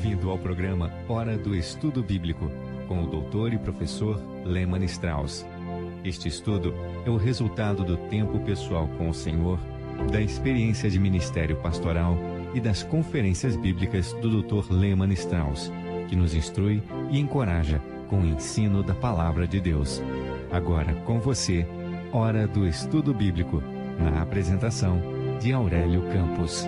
Bem-vindo ao programa Hora do Estudo Bíblico, com o doutor e professor Lehmann Strauss. Este estudo é o resultado do tempo pessoal com o Senhor, da experiência de ministério pastoral e das conferências bíblicas do Dr. Lehmann Strauss, que nos instrui e encoraja com o ensino da Palavra de Deus. Agora com você, Hora do Estudo Bíblico, na apresentação de Aurélio Campos.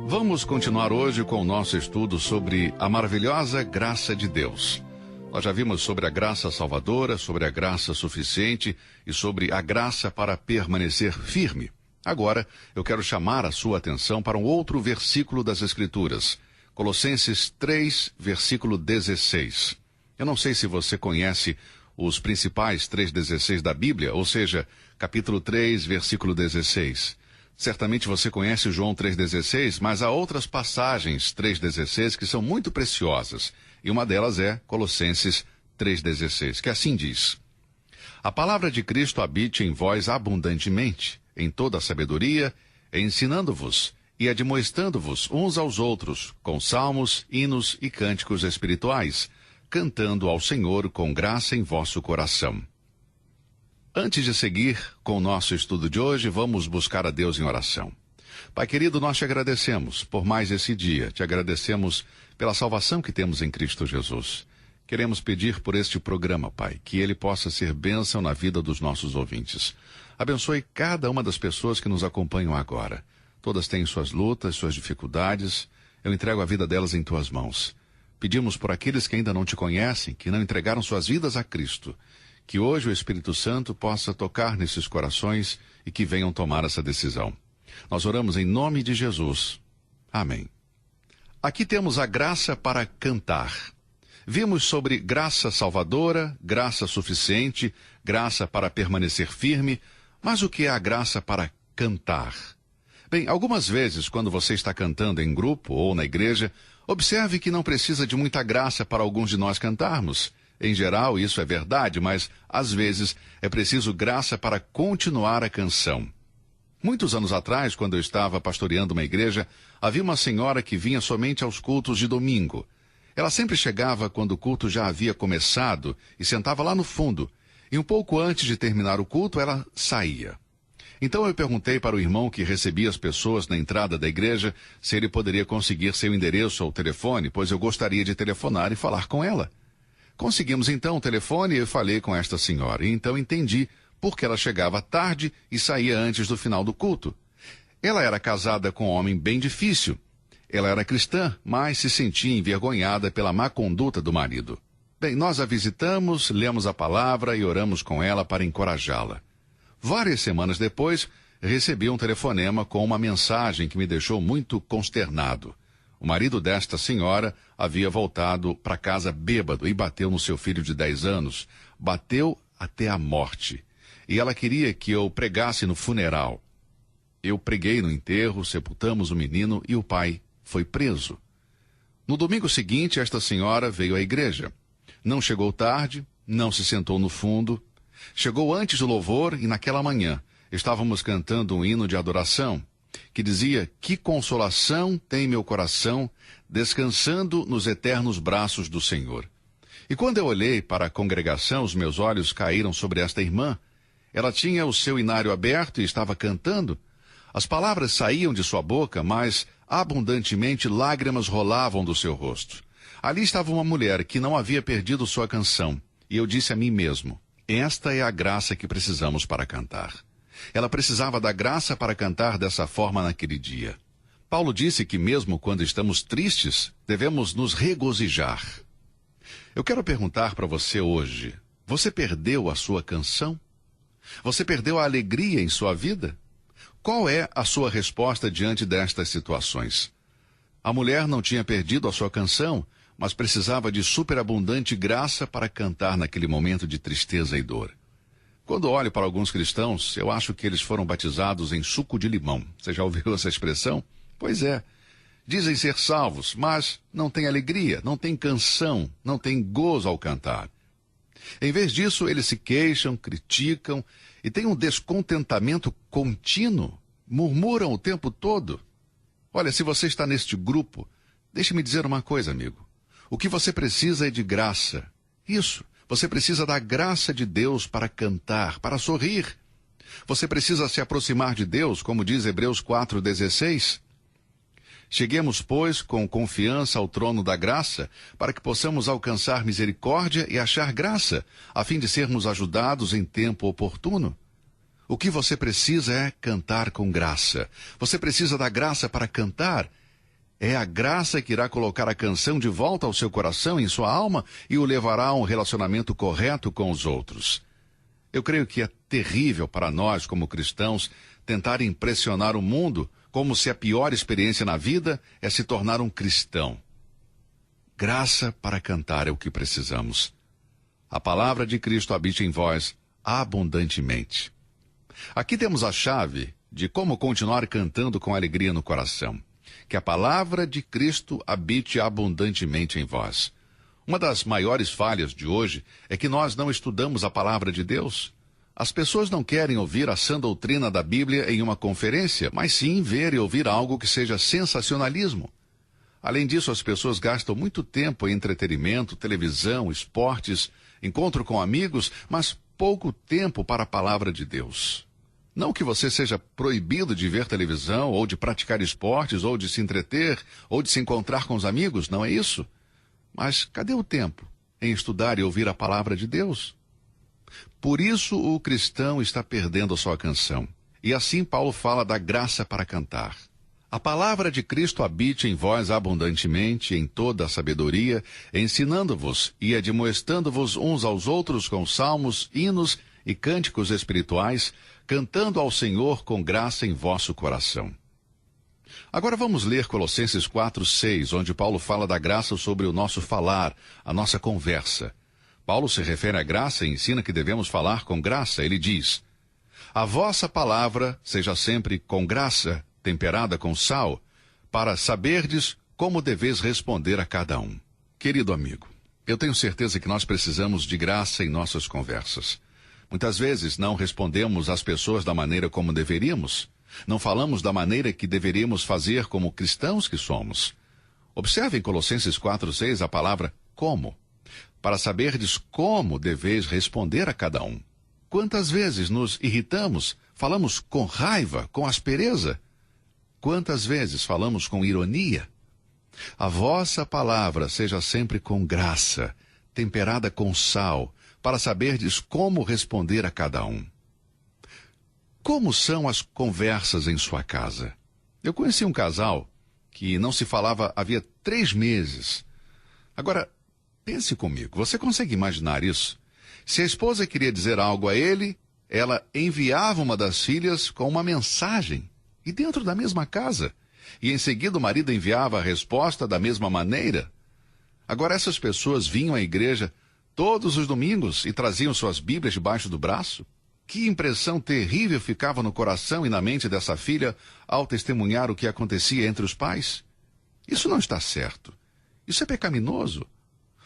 Vamos continuar hoje com o nosso estudo sobre a maravilhosa graça de Deus. Nós já vimos sobre a graça salvadora, sobre a graça suficiente e sobre a graça para permanecer firme. Agora, eu quero chamar a sua atenção para um outro versículo das Escrituras. Colossenses 3, versículo 16. Eu não sei se você conhece os principais 3,16 da Bíblia, ou seja, capítulo 3, versículo 16. Certamente você conhece João 3,16, mas há outras passagens 3,16 que são muito preciosas. E uma delas é Colossenses 3,16, que assim diz: A palavra de Cristo habite em vós abundantemente, em toda a sabedoria, ensinando-vos e admoestando-vos uns aos outros, com salmos, hinos e cânticos espirituais, cantando ao Senhor com graça em vosso coração. Antes de seguir com o nosso estudo de hoje, vamos buscar a Deus em oração. Pai querido, nós te agradecemos por mais esse dia. Te agradecemos pela salvação que temos em Cristo Jesus. Queremos pedir por este programa, Pai, que ele possa ser bênção na vida dos nossos ouvintes. Abençoe cada uma das pessoas que nos acompanham agora. Todas têm suas lutas, suas dificuldades. Eu entrego a vida delas em tuas mãos. Pedimos por aqueles que ainda não te conhecem, que não entregaram suas vidas a Cristo, que hoje o Espírito Santo possa tocar nesses corações e que venham tomar essa decisão. Nós oramos em nome de Jesus. Amém. Aqui temos a graça para cantar. Vimos sobre graça salvadora, graça suficiente, graça para permanecer firme, mas o que é a graça para cantar? Bem, algumas vezes, quando você está cantando em grupo ou na igreja, observe que não precisa de muita graça para alguns de nós cantarmos. Em geral, isso é verdade, mas, às vezes, é preciso graça para continuar a canção. Muitos anos atrás, quando eu estava pastoreando uma igreja, havia uma senhora que vinha somente aos cultos de domingo. Ela sempre chegava quando o culto já havia começado e sentava lá no fundo. E um pouco antes de terminar o culto, ela saía. Então eu perguntei para o irmão que recebia as pessoas na entrada da igreja se ele poderia conseguir seu endereço ou telefone, pois eu gostaria de telefonar e falar com ela. Conseguimos então o telefone e eu falei com esta senhora. E então entendi por que ela chegava tarde e saía antes do final do culto. Ela era casada com um homem bem difícil. Ela era cristã, mas se sentia envergonhada pela má conduta do marido. Bem, nós a visitamos, lemos a palavra e oramos com ela para encorajá-la. Várias semanas depois, recebi um telefonema com uma mensagem que me deixou muito consternado. O marido desta senhora havia voltado para casa bêbado e bateu no seu filho de 10 anos. Bateu até a morte. E ela queria que eu pregasse no funeral. Eu preguei no enterro, sepultamos o menino e o pai foi preso. No domingo seguinte, esta senhora veio à igreja. Não chegou tarde, não se sentou no fundo. Chegou antes do louvor e naquela manhã estávamos cantando um hino de adoração que dizia: Que consolação tem meu coração, descansando nos eternos braços do Senhor. E quando eu olhei para a congregação, os meus olhos caíram sobre esta irmã. Ela tinha o seu inário aberto e estava cantando. As palavras saíam de sua boca, mas abundantemente lágrimas rolavam do seu rosto. Ali estava uma mulher que não havia perdido sua canção. E eu disse a mim mesmo: esta é a graça que precisamos para cantar. Ela precisava da graça para cantar dessa forma naquele dia. Paulo disse que mesmo quando estamos tristes, devemos nos regozijar. Eu quero perguntar para você hoje: você perdeu a sua canção? Você perdeu a alegria em sua vida? Qual é a sua resposta diante destas situações? A mulher não tinha perdido a sua canção, mas precisava de superabundante graça para cantar naquele momento de tristeza e dor. Quando olho para alguns cristãos, eu acho que eles foram batizados em suco de limão. Você já ouviu essa expressão? Pois é. Dizem ser salvos, mas não têm alegria, não têm canção, não têm gozo ao cantar. Em vez disso, eles se queixam, criticam e têm um descontentamento contínuo, murmuram o tempo todo. Olha, se você está neste grupo, Deixe-me dizer uma coisa, amigo. O que você precisa é de graça. Isso. Você precisa da graça de Deus para cantar, para sorrir. Você precisa se aproximar de Deus, como diz Hebreus 4,16. Cheguemos, pois, com confiança ao trono da graça, para que possamos alcançar misericórdia e achar graça, a fim de sermos ajudados em tempo oportuno. O que você precisa é cantar com graça. Você precisa da graça para cantar. É a graça que irá colocar a canção de volta ao seu coração e em sua alma e o levará a um relacionamento correto com os outros. Eu creio que é terrível para nós, como cristãos, tentar impressionar o mundo como se a pior experiência na vida é se tornar um cristão. Graça para cantar é o que precisamos. A palavra de Cristo habite em vós abundantemente. Aqui temos a chave de como continuar cantando com alegria no coração. Que a palavra de Cristo habite abundantemente em vós. Uma das maiores falhas de hoje é que nós não estudamos a palavra de Deus. As pessoas não querem ouvir a sã doutrina da Bíblia em uma conferência, mas sim ver e ouvir algo que seja sensacionalismo. Além disso, as pessoas gastam muito tempo em entretenimento, televisão, esportes, encontro com amigos, mas pouco tempo para a palavra de Deus. Não que você seja proibido de ver televisão, ou de praticar esportes, ou de se entreter, ou de se encontrar com os amigos, não é isso? Mas cadê o tempo em estudar e ouvir a palavra de Deus? Por isso o cristão está perdendo a sua canção. E assim Paulo fala da graça para cantar. A palavra de Cristo habite em vós abundantemente, em toda a sabedoria, ensinando-vos e admoestando-vos uns aos outros com salmos, hinos e cânticos espirituais, cantando ao Senhor com graça em vosso coração. Agora vamos ler Colossenses 4:6, onde Paulo fala da graça sobre o nosso falar, a nossa conversa. Paulo se refere à graça e ensina que devemos falar com graça. Ele diz: a vossa palavra seja sempre com graça, temperada com sal, para saberdes como deveis responder a cada um. Querido amigo, eu tenho certeza que nós precisamos de graça em nossas conversas. Muitas vezes não respondemos às pessoas da maneira como deveríamos. Não falamos da maneira que deveríamos fazer como cristãos que somos. Observe em Colossenses 4:6 a palavra como. Para saberdes como deveis responder a cada um. Quantas vezes nos irritamos, falamos com raiva, com aspereza? Quantas vezes falamos com ironia? A vossa palavra seja sempre com graça, temperada com sal, para saberdes como responder a cada um. Como são as conversas em sua casa? Eu conheci um casal que não se falava havia 3 meses. Agora, pense comigo, você consegue imaginar isso? Se a esposa queria dizer algo a ele, ela enviava uma das filhas com uma mensagem, e dentro da mesma casa. E em seguida o marido enviava a resposta da mesma maneira. Agora essas pessoas vinham à igreja todos os domingos e traziam suas Bíblias debaixo do braço. Que impressão terrível ficava no coração e na mente dessa filha ao testemunhar o que acontecia entre os pais. Isso não está certo. Isso é pecaminoso.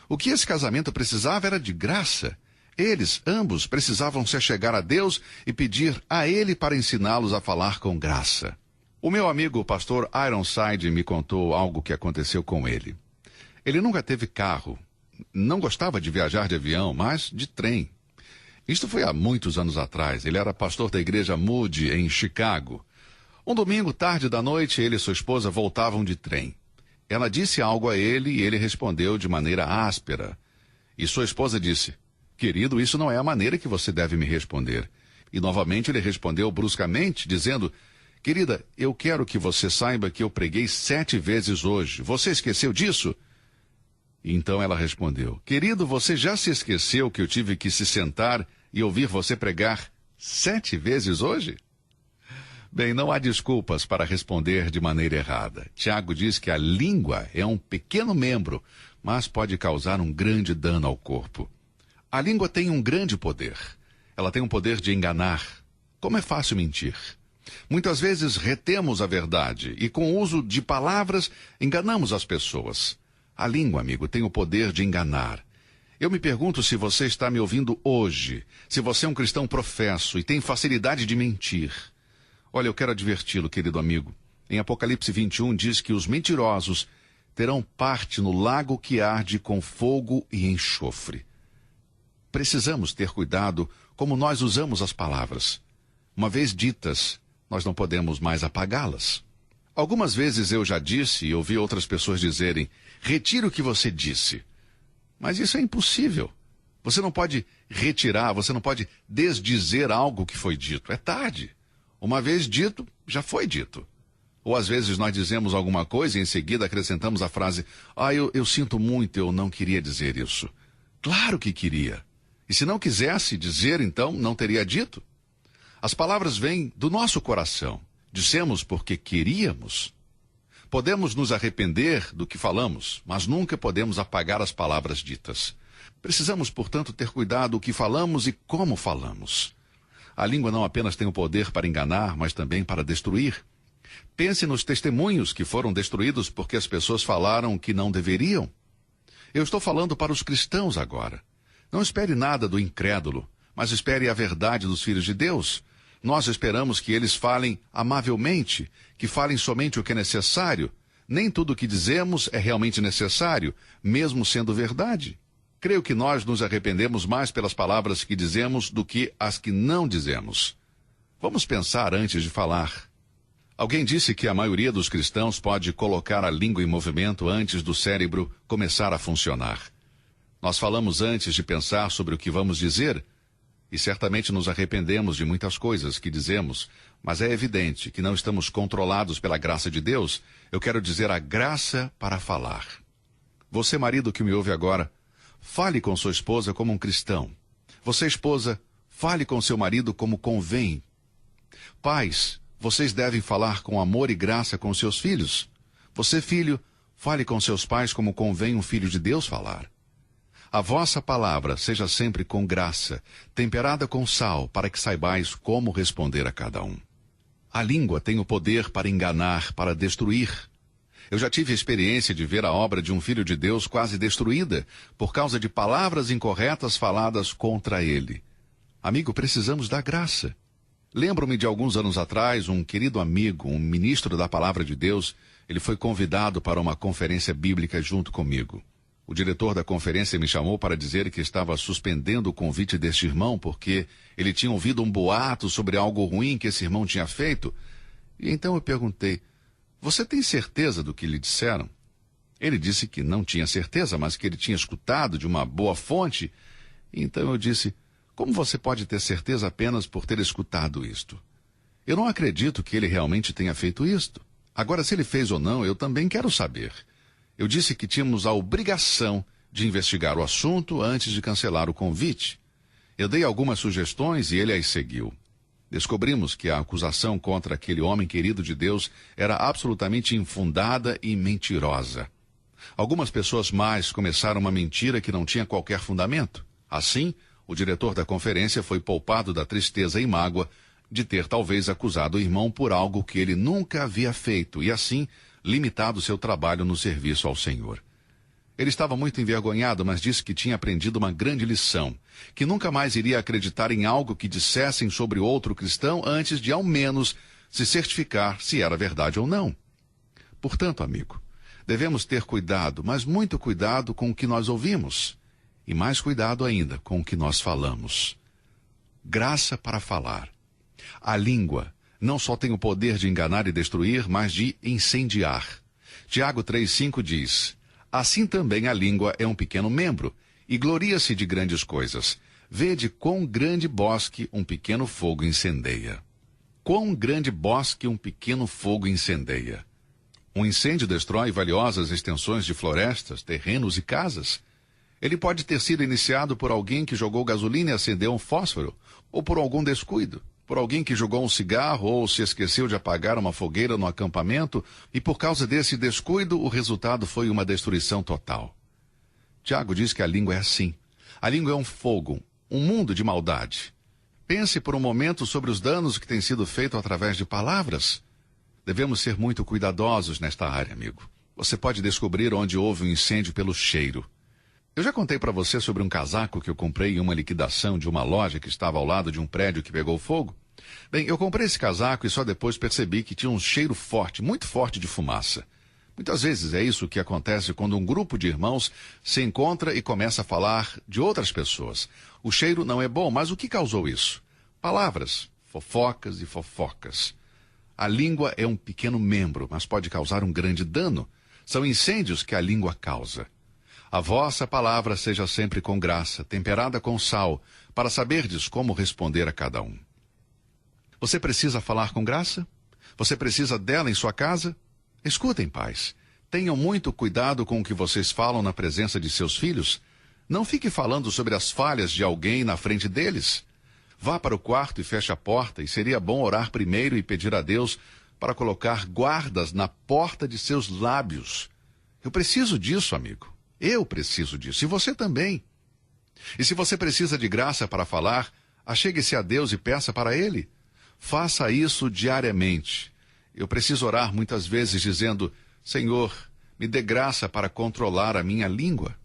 O que esse casamento precisava era de graça. Eles, ambos, precisavam se achegar a Deus e pedir a Ele para ensiná-los a falar com graça. O meu amigo, o pastor Ironside, me contou algo que aconteceu com ele. Ele nunca teve carro. Não gostava de viajar de avião, mas de trem. Isto foi há muitos anos atrás. Ele era pastor da igreja Moody, em Chicago. Um domingo, tarde da noite, ele e sua esposa voltavam de trem. Ela disse algo a ele e ele respondeu de maneira áspera. E sua esposa disse: querido, isso não é a maneira que você deve me responder. E novamente ele respondeu bruscamente, dizendo: querida, eu quero que você saiba que eu preguei 7 vezes hoje. Você esqueceu disso? Então ela respondeu: querido, você já se esqueceu que eu tive que se sentar e ouvir você pregar 7 vezes hoje? Bem, não há desculpas para responder de maneira errada. Tiago diz que a língua é um pequeno membro, mas pode causar um grande dano ao corpo. A língua tem um grande poder. Ela tem o poder de enganar. Como é fácil mentir. Muitas vezes retemos a verdade e com o uso de palavras enganamos as pessoas. A língua, amigo, tem o poder de enganar. Eu me pergunto se você está me ouvindo hoje, se você é um cristão professo e tem facilidade de mentir. Olha, eu quero adverti-lo, querido amigo. Em Apocalipse 21 diz que os mentirosos terão parte no lago que arde com fogo e enxofre. Precisamos ter cuidado como nós usamos as palavras. Uma vez ditas, nós não podemos mais apagá-las. Algumas vezes eu já disse e ouvi outras pessoas dizerem: retire o que você disse. Mas isso é impossível. Você não pode retirar, você não pode desdizer algo que foi dito. É tarde. Uma vez dito, já foi dito. Ou às vezes nós dizemos alguma coisa e em seguida acrescentamos a frase: eu sinto muito, eu não queria dizer isso. Claro que queria. E se não quisesse dizer, então não teria dito. As palavras vêm do nosso coração. Dissemos porque queríamos. Podemos nos arrepender do que falamos, mas nunca podemos apagar as palavras ditas. Precisamos, portanto, ter cuidado o que falamos e como falamos. A língua não apenas tem o poder para enganar, mas também para destruir. Pense nos testemunhos que foram destruídos porque as pessoas falaram que não deveriam. Eu estou falando para os cristãos agora. Não espere nada do incrédulo, mas espere a verdade dos filhos de Deus. Nós esperamos que eles falem amavelmente, que falem somente o que é necessário. Nem tudo o que dizemos é realmente necessário, mesmo sendo verdade. Creio que nós nos arrependemos mais pelas palavras que dizemos do que as que não dizemos. Vamos pensar antes de falar. Alguém disse que a maioria dos cristãos pode colocar a língua em movimento antes do cérebro começar a funcionar. Nós falamos antes de pensar sobre o que vamos dizer, e certamente nos arrependemos de muitas coisas que dizemos, mas é evidente que não estamos controlados pela graça de Deus. Eu quero dizer a graça para falar. Você, marido que me ouve agora, fale com sua esposa como um cristão. Você, esposa, fale com seu marido como convém. Pais, vocês devem falar com amor e graça com seus filhos. Você, filho, fale com seus pais como convém um filho de Deus falar. A vossa palavra seja sempre com graça, temperada com sal, para que saibais como responder a cada um. A língua tem o poder para enganar, para destruir. Eu já tive a experiência de ver a obra de um filho de Deus quase destruída, por causa de palavras incorretas faladas contra ele. Amigo, precisamos da graça. Lembro-me de alguns anos atrás, um querido amigo, um ministro da palavra de Deus, ele foi convidado para uma conferência bíblica junto comigo. O diretor da conferência me chamou para dizer que estava suspendendo o convite deste irmão porque ele tinha ouvido um boato sobre algo ruim que esse irmão tinha feito. E então eu perguntei: você tem certeza do que lhe disseram? Ele disse que não tinha certeza, mas que ele tinha escutado de uma boa fonte. Então eu disse: como você pode ter certeza apenas por ter escutado isto? Eu não acredito que ele realmente tenha feito isto. Agora, se ele fez ou não, eu também quero saber. Eu disse que tínhamos a obrigação de investigar o assunto antes de cancelar o convite. Eu dei algumas sugestões e ele as seguiu. Descobrimos que a acusação contra aquele homem querido de Deus era absolutamente infundada e mentirosa. Algumas pessoas mais começaram uma mentira que não tinha qualquer fundamento. Assim, o diretor da conferência foi poupado da tristeza e mágoa de ter talvez acusado o irmão por algo que ele nunca havia feito e assim limitado seu trabalho no serviço ao Senhor. Ele estava muito envergonhado, mas disse que tinha aprendido uma grande lição, que nunca mais iria acreditar em algo que dissessem sobre outro cristão antes de ao menos se certificar se era verdade ou não. Portanto, amigo, devemos ter cuidado, mas muito cuidado com o que nós ouvimos, e mais cuidado ainda com o que nós falamos. Graça para falar. A língua não só tem o poder de enganar e destruir, mas de incendiar. Tiago 3,5 diz: assim também a língua é um pequeno membro, e gloria-se de grandes coisas. Vede quão grande bosque um pequeno fogo incendeia. Quão grande bosque um pequeno fogo incendeia. Um incêndio destrói valiosas extensões de florestas, terrenos e casas. Ele pode ter sido iniciado por alguém que jogou gasolina e acendeu um fósforo, ou por algum descuido. Por alguém que jogou um cigarro ou se esqueceu de apagar uma fogueira no acampamento, e por causa desse descuido, o resultado foi uma destruição total. Tiago diz que a língua é assim. A língua é um fogo, um mundo de maldade. Pense por um momento sobre os danos que têm sido feitos através de palavras. Devemos ser muito cuidadosos nesta área, amigo. Você pode descobrir onde houve um incêndio pelo cheiro. Eu já contei para você sobre um casaco que eu comprei em uma liquidação de uma loja que estava ao lado de um prédio que pegou fogo. Bem, eu comprei esse casaco e só depois percebi que tinha um cheiro forte, muito forte de fumaça. Muitas vezes é isso que acontece quando um grupo de irmãos se encontra e começa a falar de outras pessoas. O cheiro não é bom, mas o que causou isso? Palavras, fofocas e fofocas. A língua é um pequeno membro, mas pode causar um grande dano. São incêndios que a língua causa. A vossa palavra seja sempre com graça, temperada com sal, para saberdes como responder a cada um. Você precisa falar com graça? Você precisa dela em sua casa? Escutem, pais. Tenham muito cuidado com o que vocês falam na presença de seus filhos. Não fique falando sobre as falhas de alguém na frente deles. Vá para o quarto e feche a porta, e seria bom orar primeiro e pedir a Deus para colocar guardas na porta de seus lábios. Eu preciso disso, amigo. Eu preciso disso. E você também. E se você precisa de graça para falar, achegue-se a Deus e peça para Ele. Faça isso diariamente. Eu preciso orar muitas vezes dizendo: Senhor, me dê graça para controlar a minha língua.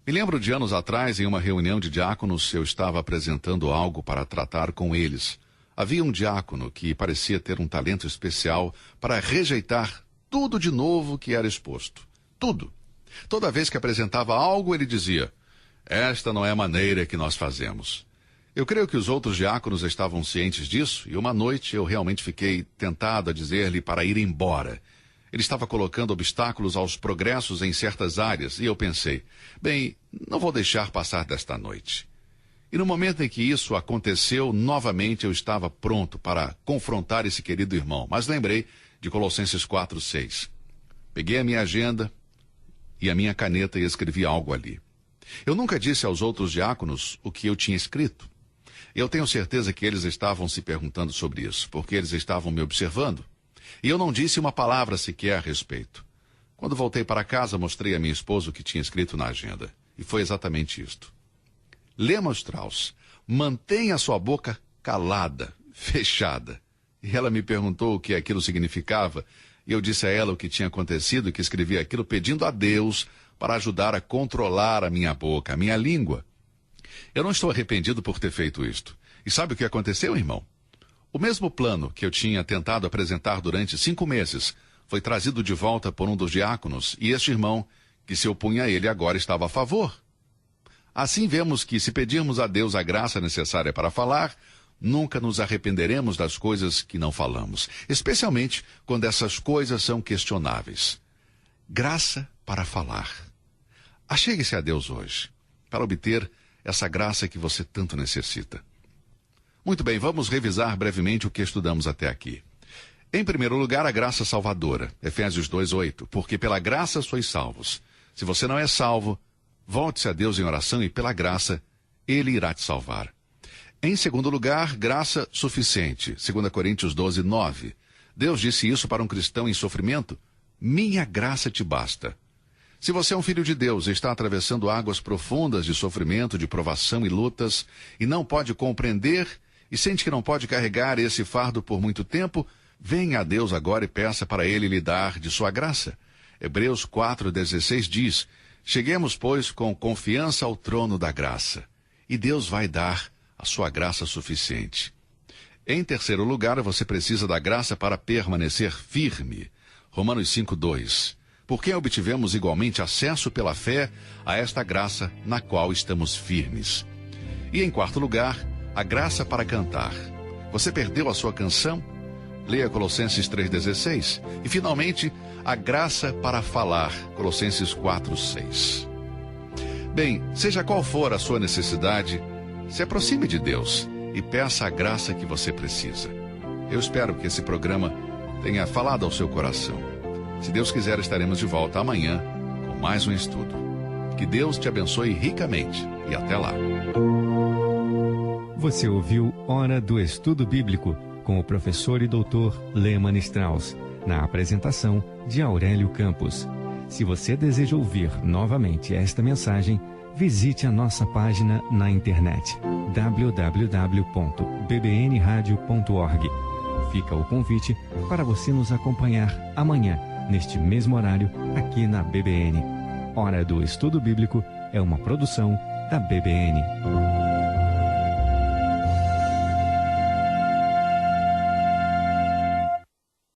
Me lembro de anos atrás, em uma reunião de diáconos, eu estava apresentando algo para tratar com eles. Havia um diácono que parecia ter um talento especial para rejeitar tudo de novo que era exposto. Tudo. Toda vez que apresentava algo, ele dizia: esta não é a maneira que nós fazemos. Eu creio que os outros diáconos estavam cientes disso, e uma noite eu realmente fiquei tentado a dizer-lhe para ir embora. Ele estava colocando obstáculos aos progressos em certas áreas, e eu pensei: bem, não vou deixar passar desta noite. E no momento em que isso aconteceu, novamente eu estava pronto para confrontar esse querido irmão, mas lembrei de Colossenses 4:6. Peguei a minha agenda e a minha caneta e escrevi algo ali. Eu nunca disse aos outros diáconos o que eu tinha escrito. Eu tenho certeza que eles estavam se perguntando sobre isso, porque eles estavam me observando. E eu não disse uma palavra sequer a respeito. Quando voltei para casa, mostrei a minha esposa o que tinha escrito na agenda. E foi exatamente isto. Lehmann Strauss, mantenha sua boca calada, fechada. E ela me perguntou o que aquilo significava. E eu disse a ela o que tinha acontecido e que escrevi aquilo pedindo a Deus para ajudar a controlar a minha boca, a minha língua. Eu não estou arrependido por ter feito isto. E sabe o que aconteceu, irmão? O mesmo plano que eu tinha tentado apresentar durante 5 meses foi trazido de volta por um dos diáconos, e este irmão, que se opunha a ele, agora estava a favor. Assim vemos que, se pedirmos a Deus a graça necessária para falar, nunca nos arrependeremos das coisas que não falamos, especialmente quando essas coisas são questionáveis. Graça para falar. Achegue-se a Deus hoje, para obter essa graça que você tanto necessita. Muito bem, vamos revisar brevemente o que estudamos até aqui. Em primeiro lugar, a graça salvadora, Efésios 2:8, porque pela graça sois salvos. Se você não é salvo, volte-se a Deus em oração e pela graça, Ele irá te salvar. Em segundo lugar, graça suficiente, 2 Coríntios 12:9. Deus disse isso para um cristão em sofrimento: minha graça te basta. Se você é um filho de Deus e está atravessando águas profundas de sofrimento, de provação e lutas, e não pode compreender, e sente que não pode carregar esse fardo por muito tempo, venha a Deus agora e peça para Ele lhe dar de sua graça. Hebreus 4:16 diz: cheguemos, pois, com confiança ao trono da graça, e Deus vai dar a sua graça suficiente. Em terceiro lugar, você precisa da graça para permanecer firme. Romanos 5:2. Porque obtivemos igualmente acesso pela fé a esta graça na qual estamos firmes. E em quarto lugar, a graça para cantar. Você perdeu a sua canção? Leia Colossenses 3:16. E finalmente, a graça para falar. Colossenses 4:6. Bem, seja qual for a sua necessidade, se aproxime de Deus e peça a graça que você precisa. Eu espero que esse programa tenha falado ao seu coração. Se Deus quiser, estaremos de volta amanhã com mais um estudo. Que Deus te abençoe ricamente e até lá. Você ouviu Hora do Estudo Bíblico com o professor e doutor Lehmann Strauss, na apresentação de Aurélio Campos. Se você deseja ouvir novamente esta mensagem, visite a nossa página na internet www.bbnradio.org. Fica o convite para você nos acompanhar amanhã, neste mesmo horário, aqui na BBN. Hora do Estudo Bíblico é uma produção da BBN.